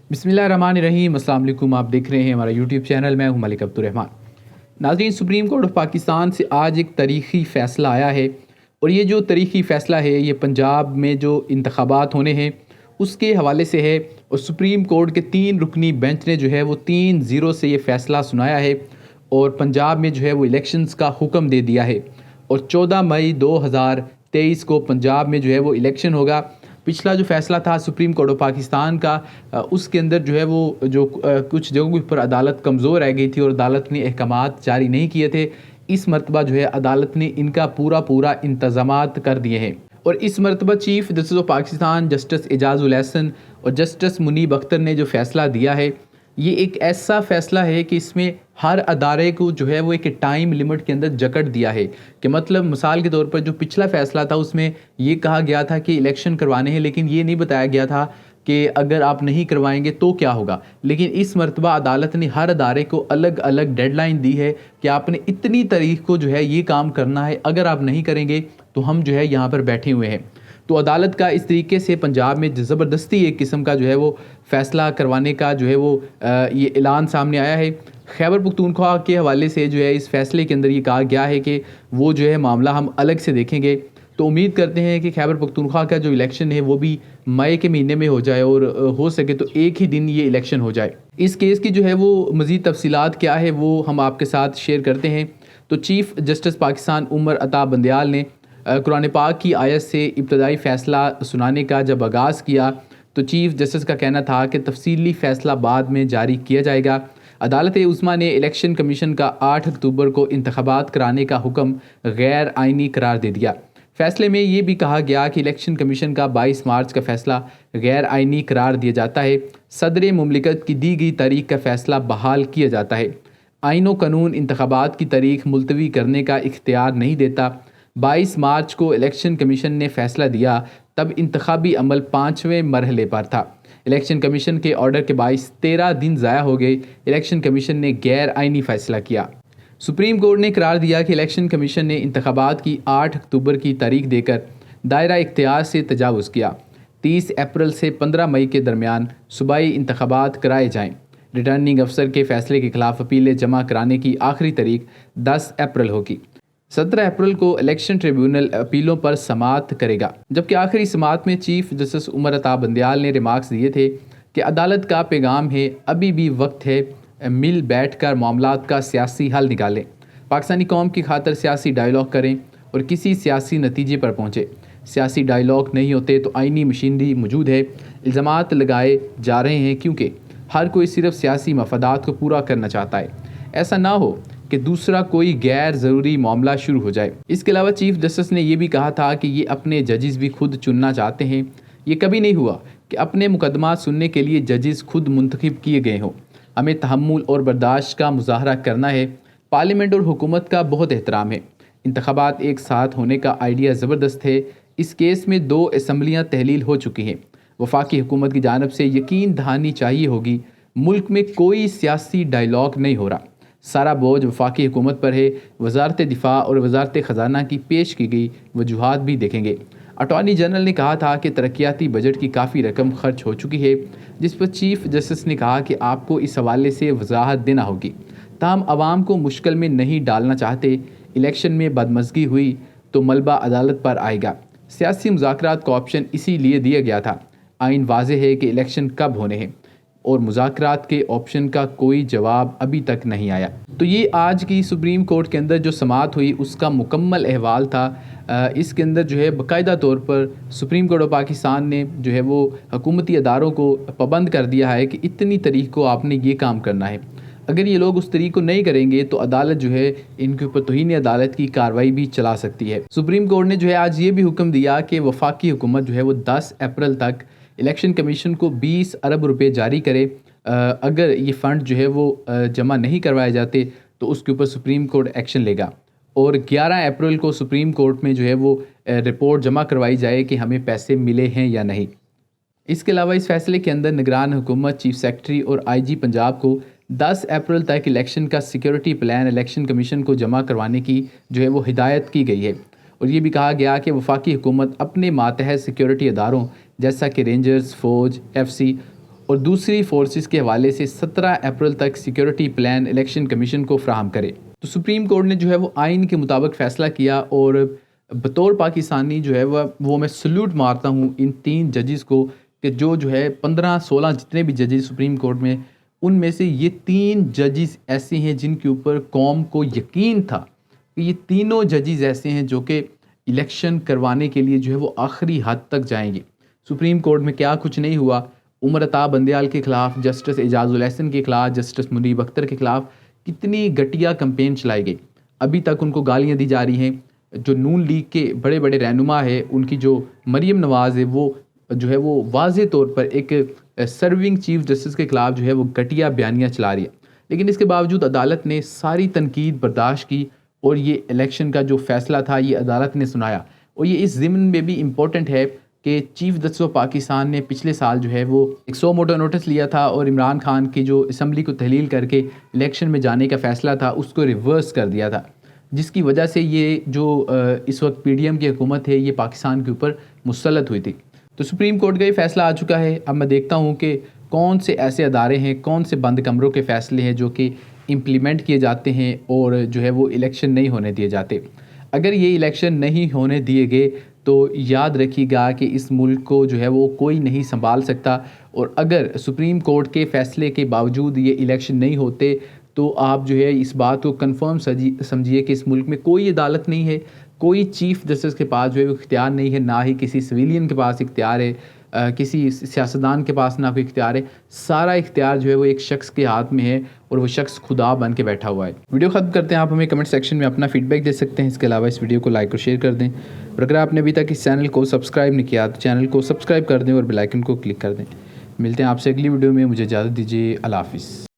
बिस्मिल्लाहिर्रहमानिर्रहीम। अस्सलाम वालेकुम। आप देख रहे हैं हमारा यूट्यूब चैनल। मैं हूं मलिक अब्दुर्रहमान। नाज़रीन, सुप्रीम कोर्ट ऑफ पाकिस्तान से आज एक तारीख़ी फ़ैसला आया है और ये जो तारीख़ी फ़ैसला है ये पंजाब में जो इंतख़ाबात होने हैं उसके हवाले से है। और सुप्रीम कोर्ट के 3 रुकनी बेंच ने जो है वो 3-0 से ये फ़ैसला सुनाया है और पंजाब में जो है वो इलेक्शंस का हुक्म दे दिया है। और 14 मई 2023 को पंजाब में जो है वो इलेक्शन होगा। पिछला जो फ़ैसला था सुप्रीम कोर्ट ऑफ पाकिस्तान का, उसके अंदर जो है वो कुछ जगहों के ऊपर अदालत कमज़ोर रह गई थी और अदालत ने अहकामात जारी नहीं किए थे। इस मरतबा जो है अदालत ने इनका पूरा इंतज़ामात कर दिए हैं। और इस मरतबा chief justice of Pakistan justice Ejazul Ahsan और जस्टिस मुनीब अख्तर ने जो फ़ैसला दिया है ये एक ऐसा फ़ैसला है कि इसमें हर अदारे को जो है वो एक टाइम लिमिट के अंदर जकड़ दिया है। कि मतलब मिसाल के तौर पर जो पिछला फ़ैसला था उसमें ये कहा गया था कि इलेक्शन करवाने हैं, लेकिन ये नहीं बताया गया था कि अगर आप नहीं करवाएंगे तो क्या होगा। लेकिन इस मरतबा अदालत ने हर अदारे को अलग अलग डेडलाइन दी है कि आपने इतनी तारीख को जो है ये काम करना है, अगर आप नहीं करेंगे तो हम जो है यहाँ पर बैठे हुए हैं। तो अदालत का इस तरीके से पंजाब में ज़बरदस्ती एक किस्म का जो है वो फ़ैसला करवाने का जो है वो ये ऐलान सामने आया है। खैबर पख्तूनख्वा के हवाले से जो है इस फ़ैसले के अंदर ये कहा गया है कि वो जो है मामला हम अलग से देखेंगे। तो उम्मीद करते हैं कि खैबर पख्तूनख्वा का जो इलेक्शन है वो भी मई के महीने में हो जाए और हो सके तो एक ही दिन ये इलेक्शन हो जाए। इस केस की जो है वो मज़ीद तफसीलात क्या है वो हम आपके साथ शेयर करते हैं। तो चीफ़ जस्टिस पाकिस्तान उमर अता बंदयाल ने कुरान पाक की आयत से इब्तदाई फ़ैसला सुनाने का जब आगाज़ किया तो चीफ़ जस्टिस का कहना था कि तफसीली फ़ैसला बाद में जारी किया जाएगा। अदालत उस्मा ने इलेक्शन कमीशन का 8 अक्टूबर को इंतख़ाबात कराने का हुक्म गैर आइनी करार दे दिया। फ़ैसले में ये भी कहा गया कि इलेक्शन कमीशन का 22 मार्च का फ़ैसला गैर आइनी करार दिया जाता है। सदर मुमलिकत की दी गई तारीख का फ़ैसला बहाल किया जाता है। आइन व कानून इंतख़ाबात की तारीख मुलतवी करने का इख्तियार नहीं देता। 22 मार्च को इलेक्शन कमीशन ने फ़ैसला दिया तब इंतखाबी अमल 5वें मरहले पर था। इलेक्शन कमीशन के ऑर्डर के बाइस 13 दिन ज़ाया हो गए। इलेक्शन कमीशन ने गैर आइनी फ़ैसला किया। सुप्रीम कोर्ट ने करार दिया कि इलेक्शन कमीशन ने इंतखाबात की 8 अक्टूबर की तारीख देकर दायरा इख्तियार से तजावुज़ किया। 30 अप्रैल से 15 मई के दरमियान सूबाई इंतखाबात कराए जाएँ। रिटर्निंग अफसर के फ़ैसले के ख़िलाफ़ अपीलें जमा कराने की आखिरी तारीख 10 अप्रैल होगी। 17 अप्रैल को इलेक्शन ट्रिब्यूनल अपीलों पर समाअत करेगा। जबकि आखिरी समाअत में चीफ़ जस्टिस उमर अता बंदयाल ने रिमार्क्स दिए थे कि अदालत का पैगाम है, अभी भी वक्त है, मिल बैठ कर मामलात का सियासी हल निकालें, पाकिस्तानी कौम की खातिर सियासी डायलॉग करें और किसी सियासी नतीजे पर पहुँचे। सियासी डायलॉग नहीं होते तो आइनी मशीनरी मौजूद है। इल्ज़ामात लगाए जा रहे हैं क्योंकि हर कोई सिर्फ सियासी मफादात को पूरा करना चाहता है। ऐसा ना हो कि दूसरा कोई गैर ज़रूरी मामला शुरू हो जाए। इसके अलावा चीफ़ जस्टिस ने यह भी कहा था कि ये अपने जजेस भी खुद चुनना चाहते हैं। ये कभी नहीं हुआ कि अपने मुकदमा सुनने के लिए जजेस खुद मुंतखब किए गए हों। हमें तहम्मुल और बर्दाश्त का मुजाहरा करना है। पार्लियामेंट और हुकूमत का बहुत एहतराम है। इंतखाबात एक साथ होने का आइडिया ज़बरदस्त है। इस केस में 2 असम्बलियाँ तहलील हो चुकी हैं। वफाकी हुकूमत की जानिब से यकीन दहानी चाहिए होगी मुल्क में कोई सियासी डायलॉग नहीं हो रहा। सारा बोझ वफाकी हुकूमत पर है। वजारत दिफा और वजारत ख़जाना की पेश की गई वजूहात भी देखेंगे। अटॉर्नी जनरल ने कहा था कि तरक्याती बजट की काफ़ी रकम खर्च हो चुकी है, जिस पर चीफ़ जस्टिस ने कहा कि आपको इस हवाले से वजाहत देना होगी। ताहम आवाम को मुश्किल में नहीं डालना चाहते। इलेक्शन में बदमज़गी हुई तो मलबा अदालत पर आएगा। सियासी मुज़ाकरात का ऑप्शन इसीलिए दिया गया था। आइन वाज़ेह है कि इलेक्शन कब होने हैं और मुज़ाकरात के ऑप्शन का कोई जवाब अभी तक नहीं आया। तो ये आज की सुप्रीम कोर्ट के अंदर जो समाअत हुई उसका मुकम्मल अहवाल था। इसके अंदर जो है बाकायदा तौर पर सुप्रीम कोर्ट ऑफ पाकिस्तान ने जो है वो हुकूमती अदारों को पाबंद कर दिया है कि इतनी तारीख को आपने ये काम करना है। अगर ये लोग उस तरीक़ को नहीं करेंगे तो अदालत जो है इनके ऊपर तौहीन अदालत की कार्रवाई भी चला सकती है। सुप्रीम कोर्ट ने जो है आज ये भी हुक्म दिया कि वफाकी हुकूमत जो है वो 10 अप्रैल तक इलेक्शन कमीशन को 20 अरब रुपए जारी करे। अगर ये फ़ंड जो है वो जमा नहीं करवाए जाते तो उसके ऊपर सुप्रीम कोर्ट एक्शन लेगा। और 11 अप्रैल को सुप्रीम कोर्ट में जो है वो रिपोर्ट जमा करवाई जाए कि हमें पैसे मिले हैं या नहीं। इसके अलावा इस फैसले के अंदर निगरान हुकूमत, चीफ सेक्रेटरी और IG पंजाब को 10 अप्रैल तक इलेक्शन का सिक्योरिटी प्लान इलेक्शन कमीशन को जमा करवाने की जो है वो हिदायत की गई है। और ये भी कहा गया कि वफाकी हुकूमत अपने मातहत सिक्योरिटी अदारों जैसा कि रेंजर्स, फ़ौज, FC اور دوسری فورسز کے حوالے سے 17 اپریل تک سیکیورٹی پلان الیکشن کمیشن کو فراہم کرے۔ تو سپریم کورٹ نے جو ہے وہ آئین کے مطابق فیصلہ کیا، اور بطور پاکستانی جو ہے وہ میں سلوٹ مارتا ہوں ان 3 ججز کو کہ جو ہے 15-16 جتنے بھی ججز سپریم کورٹ میں، ان میں سے یہ 3 ججز ایسے ہیں جن کے اوپر قوم کو یقین تھا کہ یہ تینوں ججز ایسے ہیں جو کہ الیکشن کروانے کے لیے جو ہے وہ آخری حد تک جائیں گے۔ سپریم کورٹ میں کیا کچھ نہیں ہوا، عمر عطا بندیال کے خلاف، جسٹس اعجاز الاحسن کے خلاف، جسٹس منیب اختر کے خلاف کتنی گھٹیا کمپین چلائی گئی، ابھی تک ان کو گالیاں دی جا رہی ہیں۔ جو نون لیگ کے بڑے بڑے رہنما ہے، ان کی جو مریم نواز ہے، وہ جو ہے وہ واضح طور پر ایک سرونگ چیف جسٹس کے خلاف جو ہے وہ گھٹیا بیانیاں چلا رہی ہے، لیکن اس کے باوجود عدالت نے ساری تنقید برداشت کی، اور یہ الیکشن کا جو فیصلہ تھا یہ عدالت نے سنایا۔ اور یہ اس ضمن میں بھی امپورٹنٹ ہے کہ چیف جسٹس آف پاکستان نے پچھلے سال جو ہے وہ 100 موٹو نوٹس لیا تھا، اور عمران خان کی جو اسمبلی کو تحلیل کر کے الیکشن میں جانے کا فیصلہ تھا اس کو ریورس کر دیا تھا، جس کی وجہ سے یہ جو اس وقت پی ڈی ایم کی حکومت ہے یہ پاکستان کے اوپر مسلط ہوئی تھی۔ تو سپریم کورٹ کا یہ فیصلہ آ چکا ہے۔ اب میں دیکھتا ہوں کہ کون سے ایسے ادارے ہیں، کون سے بند کمروں کے فیصلے ہیں جو کہ امپلیمنٹ کیے جاتے ہیں اور جو ہے وہ الیکشن نہیں ہونے دیے جاتے۔ اگر یہ الیکشن نہیں ہونے دیے گئے تو یاد رکھیے گا کہ اس ملک کو جو ہے وہ کوئی نہیں سنبھال سکتا، اور اگر سپریم کورٹ کے فیصلے کے باوجود یہ الیکشن نہیں ہوتے تو آپ جو ہے اس بات کو کنفرم سمجھیے کہ اس ملک میں کوئی عدالت نہیں ہے، کوئی چیف جسٹس کے پاس جو ہے وہ اختیار نہیں ہے، نہ ہی کسی سویلین کے پاس اختیار ہے، کسی سیاستدان کے پاس نہ کوئی اختیار ہے۔ سارا اختیار جو ہے وہ ایک شخص کے ہاتھ میں ہے، اور وہ شخص خدا بن کے بیٹھا ہوا ہے۔ ویڈیو ختم کرتے ہیں، آپ ہمیں کمنٹ سیکشن میں اپنا فیڈ بیک دے سکتے ہیں۔ اس کے علاوہ اس ویڈیو کو لائک اور شیئر کر دیں، اور اگر آپ نے ابھی تک اس چینل کو سبسکرائب نہیں کیا تو چینل کو سبسکرائب کر دیں اور بیل آئیکن کو کلک کر دیں۔ ملتے ہیں آپ سے اگلی ویڈیو میں، مجھے اجازت دیجیے، اللہ حافظ۔